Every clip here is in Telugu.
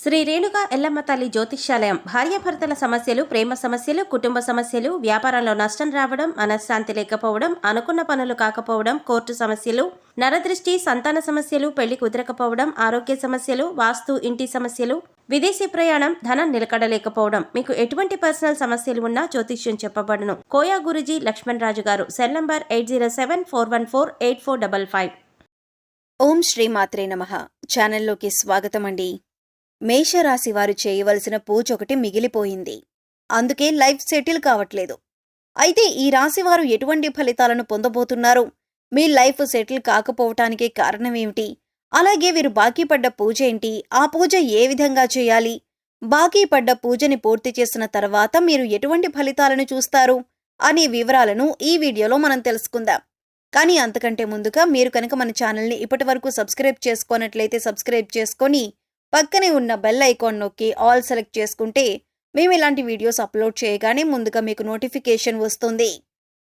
శ్రీ రేణుక ఎల్లమ్మ తల్లి జ్యోతిష్యాలయం భార్యాభర్తల సమస్యలు, ప్రేమ సమస్యలు, కుటుంబ సమస్యలు, వ్యాపారంలో నష్టం రావడం, మనశ్శాంతి లేకపోవడం, అనుకున్న పనులు కాకపోవడం, కోర్టు సమస్యలు, నరదృష్టి, సంతాన సమస్యలు, పెళ్లి కుదరకపోవడం, ఆరోగ్య సమస్యలు, వాస్తు, ఇంటి సమస్యలు, విదేశీ ప్రయాణం, ధనం నిలకడలేకపోవడం, మీకు ఎటువంటి పర్సనల్ సమస్యలు ఉన్నా జ్యోతిష్యం చెప్పబడును. కోయా గురుజీ లక్ష్మణ్ రాజు గారు. Cell number 8074148455. ఓం శ్రీ మాత్రే నమః. ఛానల్లోకి స్వాగతం అండి. మేషరాశి వారు చేయవలసిన పూజ ఒకటి మిగిలిపోయింది. అందుకే లైఫ్ సెటిల్ కావట్లేదు. అయితే ఈ రాశివారు ఎటువంటి ఫలితాలను పొందబోతున్నారు? మీ లైఫ్ సెటిల్ కాకపోవటానికి కారణమేమిటి? అలాగే వీరు బాకీ పడ్డ పూజ ఏంటి? ఆ పూజ ఏ విధంగా చేయాలి? బాకీ పడ్డ పూజని పూర్తి చేసిన తర్వాత మీరు ఎటువంటి ఫలితాలను చూస్తారు అనే వివరాలను ఈ వీడియోలో మనం తెలుసుకుందాం. కానీ అంతకంటే ముందుగా మీరు కనుక మన ఛానల్ని ఇప్పటివరకు సబ్స్క్రైబ్ చేసుకోనట్లయితే సబ్స్క్రైబ్ చేసుకొని పక్కనే ఉన్న బెల్ ఐకాన్ నొక్కి ఆల్ సెలెక్ట్ చేసుకుంటే మేము ఇలాంటి వీడియోస్ అప్లోడ్ చేయగానే ముందుగా మీకు నోటిఫికేషన్ వస్తుంది.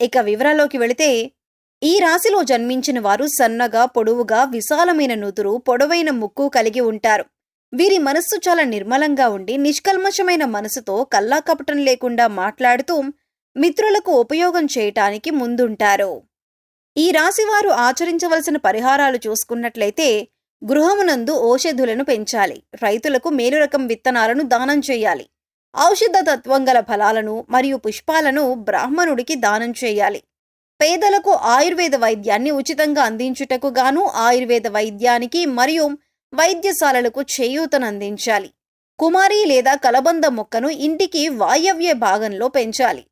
ఇక వివరాల్లోకి వెళితే, ఈ రాశిలో జన్మించిన వారు సన్నగా, పొడవుగా, విశాలమైన నుదురు, పొడవైన ముక్కు కలిగి ఉంటారు. వీరి మనస్సు చాలా నిర్మలంగా ఉండి నిష్కల్మషమైన మనసుతో కల్లాకపటం లేకుండా మాట్లాడుతూ మిత్రులకు ఉపయోగం చేయటానికి ముందుంటారు. ఈ రాశివారు ఆచరించవలసిన పరిహారాలు చూసుకున్నట్లయితే, గృహమునందు ఔషధులను పెంచాలి. రైతులకు మేలు రకం విత్తనాలను దానం చేయాలి. ఔషధ తత్వం గల ఫలాలను మరియు పుష్పాలను బ్రాహ్మణుడికి దానం చేయాలి. పేదలకు ఆయుర్వేద వైద్యాన్ని ఉచితంగా అందించుటకు గాను ఆయుర్వేద వైద్యానికి మరియు వైద్యశాలలకు చేయూతనందించాలి. కుమారి లేదా కలబంద మొక్కను ఇంటికి వాయవ్య భాగంలో పెంచాలి.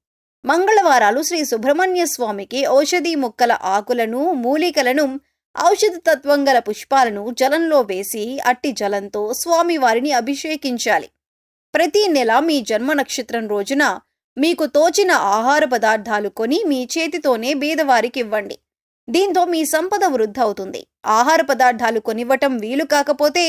మంగళవారాలు శ్రీ సుబ్రహ్మణ్య స్వామికి ఔషధీ మొక్కల ఆకులను, మూలికలను, ఔషధ తత్వం గల పుష్పాలను జలంలో వేసి అట్టి జలంతో స్వామివారిని అభిషేకించాలి. ప్రతి నెల మీ జన్మ నక్షత్రం రోజున మీకు తోచిన ఆహార పదార్థాలు కొని మీ చేతితోనే బీదవారికి ఇవ్వండి. దీంతో మీ సంపద వృద్ధి అవుతుంది. ఆహార పదార్థాలు కొనివ్వటం వీలు కాకపోతే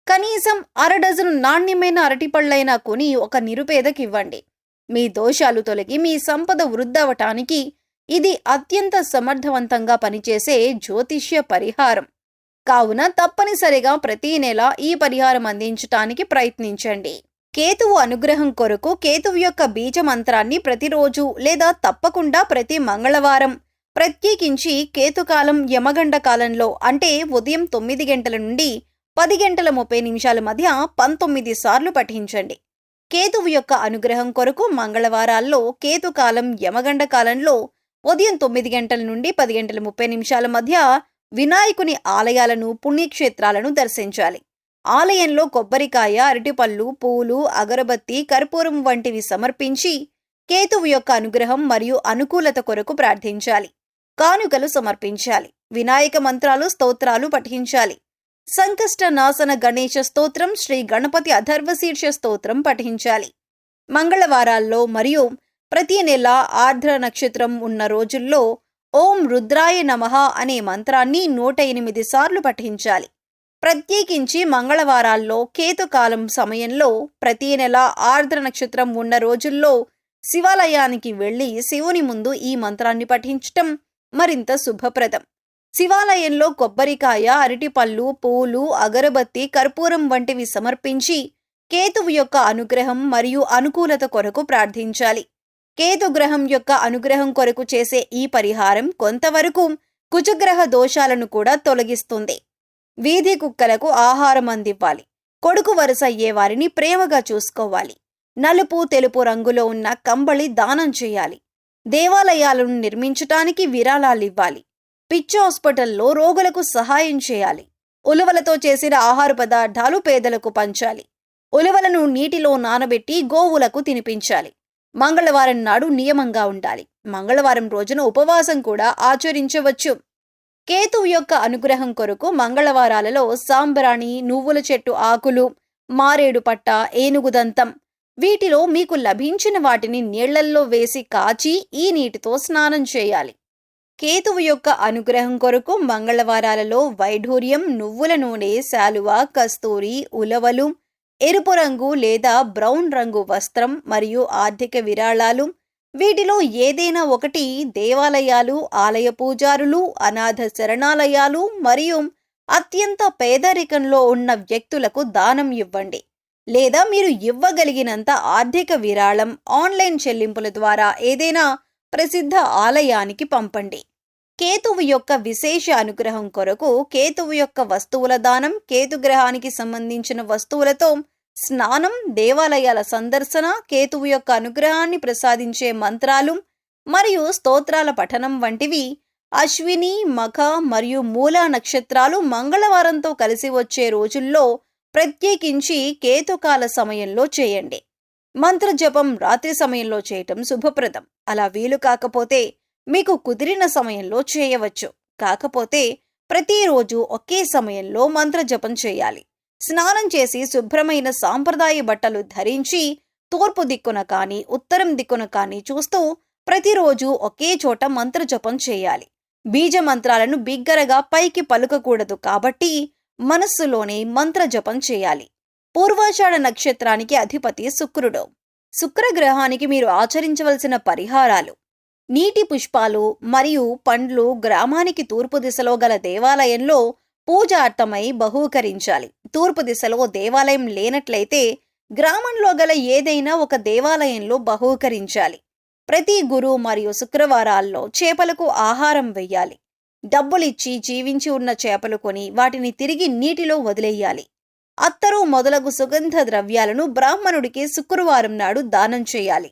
కనీసం 1/2 డజను నాణ్యమైన అరటిపళ్ళైనా కొని ఒక నిరుపేదకి ఇవ్వండి. మీ దోషాలు తొలగి మీ సంపద వృద్ధవటానికి ఇది అత్యంత సమర్థవంతంగా పనిచేసే జ్యోతిష్య పరిహారం. కావున తప్పనిసరిగా ప్రతి నెల ఈ పరిహారం అందించటానికి ప్రయత్నించండి. కేతువు అనుగ్రహం కొరకు కేతువు యొక్క బీజ మంత్రాన్ని ప్రతిరోజు లేదా తప్పకుండా ప్రతి మంగళవారం, ప్రత్యేకించి కేతుకాలం యమగండ కాలంలో అంటే ఉదయం 9 గంటల నుండి 10 గంటల 30 నిమిషాల మధ్య 19 సార్లు పఠించండి. కేతువు యొక్క అనుగ్రహం కొరకు మంగళవారాల్లో, కేతుకాలం యమగండ కాలంలో ఉదయం 9 గంటల నుండి 10 గంటల 30 నిమిషాల మధ్య వినాయకుని ఆలయాలను, పుణ్యక్షేత్రాలను దర్శించాలి. ఆలయంలో కొబ్బరికాయ, అరటిపళ్ళు, పూలు, అగరబత్తి, కర్పూరం వంటివి సమర్పించి కేతువు యొక్క అనుగ్రహం మరియు అనుకూలత కొరకు ప్రార్థించాలి. కానుకలు సమర్పించాలి. వినాయక మంత్రాలు, స్తోత్రాలు పఠించాలి. సంకష్ట నాశన గణేశ స్తోత్రం, శ్రీ గణపతి అథర్వశీర్ష స్తోత్రం పఠించాలి. మంగళవారాల్లో మరియు ప్రతి నెల ఆర్ద్ర నక్షత్రం ఉన్న రోజుల్లో ఓం రుద్రాయ నమః అనే మంత్రాన్ని 108 సార్లు పఠించాలి. ప్రత్యేకించి మంగళవారాల్లో, కేతుకాలం సమయంలో, ప్రతి నెల ఆర్ద్ర నక్షత్రం ఉన్న రోజుల్లో శివాలయానికి వెళ్లి శివుని ముందు ఈ మంత్రాన్ని పఠించటం మరింత శుభప్రదం. శివాలయంలో కొబ్బరికాయ, అరటిపళ్ళు, పూలు, అగరబత్తి, కర్పూరం వంటివి సమర్పించి కేతువు యొక్క అనుగ్రహం మరియు అనుకూలత కొరకు ప్రార్థించాలి. కేతుగ్రహం యొక్క అనుగ్రహం కొరకు చేసే ఈ పరిహారం కొంతవరకు కుజగ్రహ దోషాలను కూడా తొలగిస్తుంది. వీధి కుక్కలకు ఆహారం అందివ్వాలి. కొడుకు వరుస అయ్యే వారిని ప్రేమగా చూసుకోవాలి. నలుపు, తెలుపు రంగులో ఉన్న కంబళి దానం చేయాలి. దేవాలయాలను నిర్మించటానికి విరాళాలివ్వాలి. పిచ్చి హాస్పిటల్లో రోగులకు సహాయం చేయాలి. ఉలువలతో చేసిన ఆహార పదార్థాలు పేదలకు పంచాలి. ఉలువలను నీటిలో నానబెట్టి గోవులకు తినిపించాలి. మంగళవారం నాడు నియమంగా ఉండాలి. మంగళవారం రోజున ఉపవాసం కూడా ఆచరించవచ్చు. కేతువు యొక్క అనుగ్రహం కొరకు మంగళవారాలలో సాంబ్రాణి, నువ్వుల చెట్టు ఆకులు, మారేడు పట్ట, ఏనుగుదంతం వీటిలో మీకు లభించిన వాటిని నీళ్లల్లో వేసి కాచి ఈ నీటితో స్నానం చేయాలి. కేతువు యొక్క అనుగ్రహం కొరకు మంగళవారాలలో వైఢూర్యం, నువ్వుల నూనె, శాలువ, కస్తూరి, ఉలవలు, ఎరుపు రంగు లేదా బ్రౌన్ రంగు వస్త్రం మరియు ఆర్థిక విరాళాలు వీటిలో ఏదైనా ఒకటి దేవాలయాలు, ఆలయ పూజారులు, అనాథ శరణాలయాలు మరియు అత్యంత పేదరికంలో ఉన్న వ్యక్తులకు దానం ఇవ్వండి. లేదా మీరు ఇవ్వగలిగినంత ఆర్థిక విరాళం ఆన్లైన్ చెల్లింపుల ద్వారా ఏదైనా ప్రసిద్ధ ఆలయానికి పంపండి. కేతువు యొక్క విశేష అనుగ్రహం కొరకు కేతువు యొక్క వస్తువుల దానం, కేతుగ్రహానికి సంబంధించిన వస్తువులతో స్నానం, దేవాలయాల సందర్శన, కేతువు యొక్క అనుగ్రహాన్ని ప్రసాదించే మంత్రాలు మరియు స్తోత్రాల పఠనం వంటివి అశ్విని, మఖ మరియు మూలా నక్షత్రాలు మంగళవారంతో కలిసి వచ్చే రోజుల్లో ప్రత్యేకించి కేతుకాల సమయంలో చేయండి. మంత్రజపం రాత్రి సమయంలో చేయటం శుభప్రదం. అలా వీలు కాకపోతే మీకు కుదిరిన సమయంలో చేయవచ్చు. కాకపోతే ప్రతిరోజు ఒకే సమయంలో మంత్రజపం చేయాలి. స్నానం చేసి శుభ్రమైన సాంప్రదాయ బట్టలు ధరించి తూర్పు దిక్కున కానీ ఉత్తరం దిక్కున కానీ చూస్తూ ప్రతిరోజు ఒకే చోట మంత్రజపం చేయాలి. బీజ మంత్రాలను బిగ్గరగా పైకి పలుకకూడదు కాబట్టి మనస్సులోనే మంత్రజపం చేయాలి. పూర్వాషాఢ నక్షత్రానికి అధిపతి శుక్రుడు. శుక్రగ్రహానికి మీరు ఆచరించవలసిన పరిహారాలు: నీటి పుష్పాలు మరియు పండ్లు గ్రామానికి తూర్పు దిశలో గల దేవాలయంలో పూజార్థమై బహూకరించాలి. తూర్పు దిశలో దేవాలయం లేనట్లయితే గ్రామంలో గల ఏదైనా ఒక దేవాలయంలో బహూకరించాలి. ప్రతి గురు మరియు శుక్రవారాల్లో చేపలకు ఆహారం వెయ్యాలి. డబ్బులిచ్చి జీవించి ఉన్న చేపలు కొని వాటిని తిరిగి నీటిలో వదిలేయాలి. అత్తరు మొదలగు సుగంధ ద్రవ్యాలను బ్రాహ్మణుడికి శుక్రవారం నాడు దానం చేయాలి.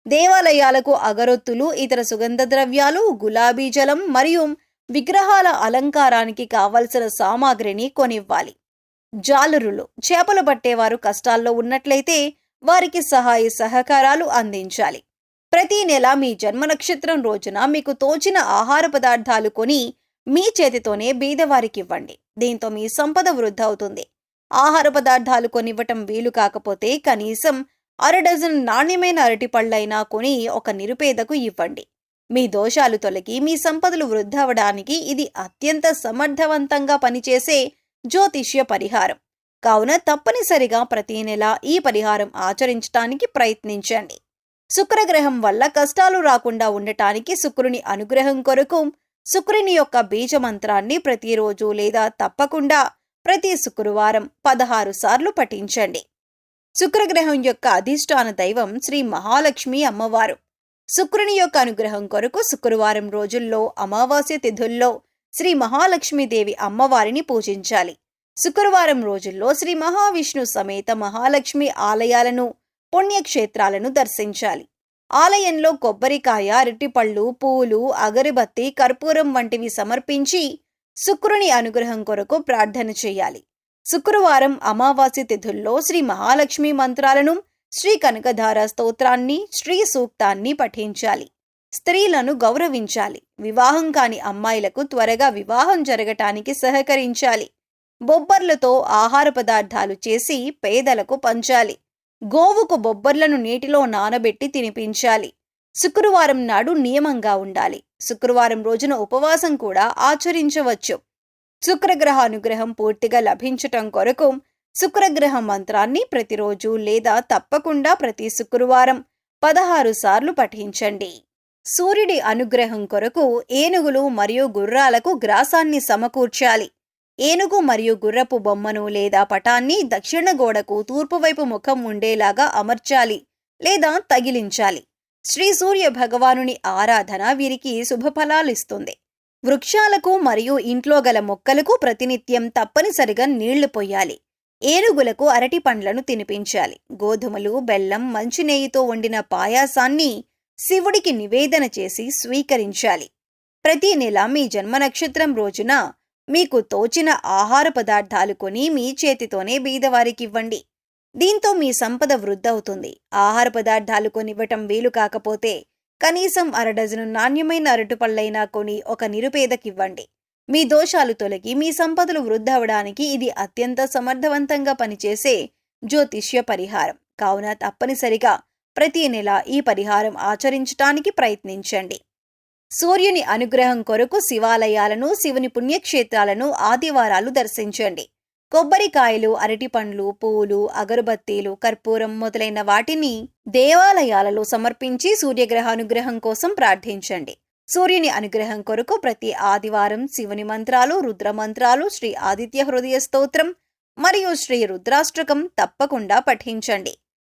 దేవాలయాలకు అగరొత్తులు, ఇతర సుగంధ ద్రవ్యాలు, గులాబీ జలం మరియు విగ్రహాల అలంకారానికి కావలసిన సామాగ్రిని కొనివ్వాలి. జాలరులు, చేపలు పట్టేవారు కష్టాల్లో ఉన్నట్లయితే వారికి సహాయ సహకారాలు అందించాలి. ప్రతి నెల మీ జన్మ నక్షత్రం రోజున మీకు తోచిన ఆహార పదార్థాలు కొని మీ చేతితోనే బీదవారికి ఇవ్వండి. దీంతో మీ సంపద వృద్ధి అవుతుంది. ఆహార పదార్థాలు కొనివ్వటం వీలు కాకపోతే కనీసం 1/2 డజన్ నాణ్యమైన అరటిపళ్ళైనా కొని ఒక నిరుపేదకు ఇవ్వండి. మీ దోషాలు తొలగి మీ సంపదలు వృద్ధి అవడానికి ఇది అత్యంత సమర్థవంతంగా పనిచేసే జ్యోతిష్య పరిహారం. కావున తప్పనిసరిగా ప్రతి నెల ఈ పరిహారం ఆచరించడానికి ప్రయత్నించండి. శుక్రగ్రహం వల్ల కష్టాలు రాకుండా ఉండటానికి శుక్రుని అనుగ్రహం కొరకు శుక్రుని యొక్క బీజ మంత్రాన్ని ప్రతిరోజు లేదా తప్పకుండా ప్రతి శుక్రవారం 16 సార్లు పఠించండి. శుక్రగ్రహం యొక్క అధిష్టాన దైవం శ్రీ మహాలక్ష్మి అమ్మవారు. శుక్రుని యొక్క అనుగ్రహం కొరకు శుక్రవారం రోజుల్లో అమావాస్య తిథుల్లో శ్రీ మహాలక్ష్మీదేవి అమ్మవారిని పూజించాలి. శుక్రవారం రోజుల్లో శ్రీ మహావిష్ణు సమేత మహాలక్ష్మి ఆలయాలను, పుణ్యక్షేత్రాలను దర్శించాలి. ఆలయంలో కొబ్బరికాయ, అరటిపళ్ళు, పూలు, అగరబత్తి, కర్పూరం వంటివి సమర్పించి శుక్రుని అనుగ్రహం కొరకు ప్రార్థన చేయాలి. శుక్రవారం అమావాస్య తిథుల్లో శ్రీ మహాలక్ష్మి మంత్రాలను, శ్రీ కనకధార స్తోత్రాన్ని, శ్రీ సూక్తాన్ని పఠించాలి. స్త్రీలను గౌరవించాలి. వివాహం కాని అమ్మాయిలకు త్వరగా వివాహం జరగటానికి సహకరించాలి. బొబ్బర్లతో ఆహార పదార్థాలు చేసి పేదలకు పంచాలి. గోవుకు బొబ్బర్లను నీటిలో నానబెట్టి తినిపించాలి. శుక్రవారం నాడు నియమంగా ఉండాలి. శుక్రవారం రోజున ఉపవాసం కూడా ఆచరించవచ్చు. శుక్రగ్రహ అనుగ్రహం పూర్తిగా లభించటం కొరకు శుక్రగ్రహ మంత్రాన్ని ప్రతిరోజు లేదా తప్పకుండా ప్రతి శుక్రవారం 16 సార్లు పఠించండి. సూర్యుడి అనుగ్రహం కొరకు ఏనుగులు మరియు గుర్రాలకు గ్రాసాన్ని సమకూర్చాలి. ఏనుగు మరియు గుర్రపు బొమ్మను లేదా పటాన్ని దక్షిణ గోడకు తూర్పువైపు ముఖం ఉండేలాగా అమర్చాలి లేదా తగిలించాలి. శ్రీ సూర్య భగవానుని ఆరాధన వీరికి శుభఫలాలిస్తుంది. వృక్షాలకు మరియు ఇంట్లో గల మొక్కలకు ప్రతినిత్యం తప్పనిసరిగా నీళ్లు పొయ్యాలి. ఏనుగులకు అరటి పండ్లను తినిపించాలి. గోధుమలు, బెల్లం, మంచినెయ్యితో వండిన పాయాసాన్ని శివుడికి నివేదన చేసి స్వీకరించాలి. ప్రతి నెల మీ జన్మ నక్షత్రం రోజున మీకు తోచిన ఆహార పదార్థాలు కొని మీ చేతితోనే బీదవారికివ్వండి. దీంతో మీ సంపద వృద్ధవుతుంది. ఆహార పదార్థాలు కొనివ్వటం వీలు కాకపోతే కనీసం 1/2 డజను నాణ్యమైన అరటిపళ్ళైనా కొని ఒక నిరుపేదకివ్వండి. మీ దోషాలు తొలగి మీ సంపదలు వృద్ధవడానికి ఇది అత్యంత సమర్థవంతంగా పనిచేసే జ్యోతిష్య పరిహారం. కావున తప్పనిసరిగా ప్రతి నెల ఈ పరిహారం ఆచరించటానికి ప్రయత్నించండి. సూర్యుని అనుగ్రహం కొరకు శివాలయాలను, శివుని పుణ్యక్షేత్రాలను ఆదివారాలు దర్శించండి. కొబ్బరికాయలు, అరటిపండ్లు, పూలు, అగరబత్తీలు, కర్పూరం మొదలైన వాటిని దేవాలయాలలో సమర్పించి సూర్యగ్రహ అనుగ్రహం కోసం ప్రార్థించండి. సూర్యుని అనుగ్రహం కొరకు ప్రతి ఆదివారం శివుని మంత్రాలు, రుద్ర మంత్రాలు, శ్రీ ఆదిత్య హృదయ స్తోత్రం మరియు శ్రీ రుద్రాష్టకం తప్పకుండా పఠించండి.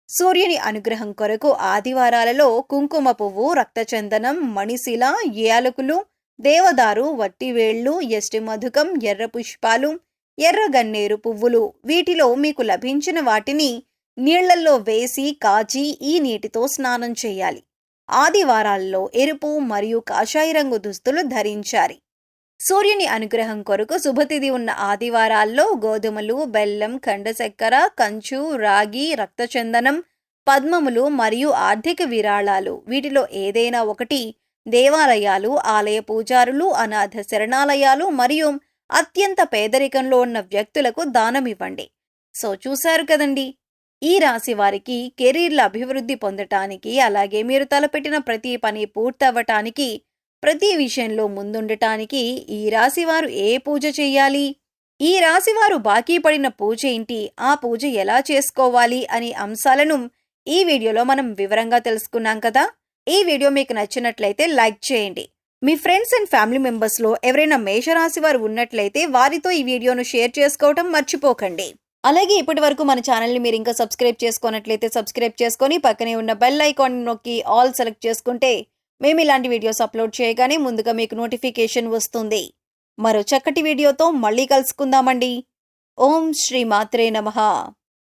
సూర్యుని అనుగ్రహం కొరకు ఆదివారాలలో కుంకుమ పువ్వు, రక్తచందనం, మణిశిల, యాలకులు, దేవదారు, వట్టివేళ్లు, యష్టిమధుకం, ఎర్ర పుష్పాలు, ఎర్ర గన్నేరు పువ్వులు వీటిలో మీకు లభించిన వాటిని నీళ్లల్లో వేసి కాచి ఈ నీటితో స్నానం చేయాలి. ఆదివారాల్లో ఎరుపు మరియు కాషాయ రంగు దుస్తులు ధరించాలి. సూర్యుని అనుగ్రహం కొరకు శుభతిథి ఉన్న ఆదివారాల్లో గోధుమలు, బెల్లం, ఖండచక్కెర, కంచు, రాగి, రక్తచందనం, పద్మములు మరియు ఆర్థిక విరాళాలు వీటిలో ఏదైనా ఒకటి దేవాలయాలు, ఆలయ పూజారులు, అనాథ శరణాలయాలు మరియు అత్యంత పేదరికంలో ఉన్న వ్యక్తులకు దానమివ్వండి. సో చూశారు కదండి, ఈ రాశి వారికి కెరీర్ల అభివృద్ధి పొందటానికి, అలాగే మీరు తలపెట్టిన ప్రతి పని పూర్తవ్వటానికి, ప్రతి విషయంలో ముందుండటానికి ఈ రాశివారు ఏ పూజ చెయ్యాలి, ఈ రాశివారు బాకీ పడిన పూజ ఏంటి, ఆ పూజ ఎలా చేసుకోవాలి అనే అంశాలను ఈ వీడియోలో మనం వివరంగా తెలుసుకున్నాం కదా. ఈ వీడియో మీకు నచ్చినట్లయితే లైక్ చేయండి. మీ ఫ్రెండ్స్ అండ్ ఫ్యామిలీ మెంబర్స్లో ఎవరైనా మేషరాశి వారు ఉన్నట్లయితే వారితో ఈ వీడియోను షేర్ చేసుకోవటం మర్చిపోకండి. అలాగే ఇప్పటి వరకు మన ఛానల్ని మీరు ఇంకా సబ్స్క్రైబ్ చేసుకున్నట్లయితే సబ్స్క్రైబ్ చేసుకొని పక్కనే ఉన్న బెల్ ఐకాన్ నొక్కి ఆల్ సెలెక్ట్ చేసుకుంటే మేము ఇలాంటి వీడియోస్ అప్లోడ్ చేయగానే ముందుగా మీకు నోటిఫికేషన్ వస్తుంది. మరో చక్కటి వీడియోతో మళ్ళీ కలుసుకుందామండి. ఓం శ్రీ మాత్రే నమః.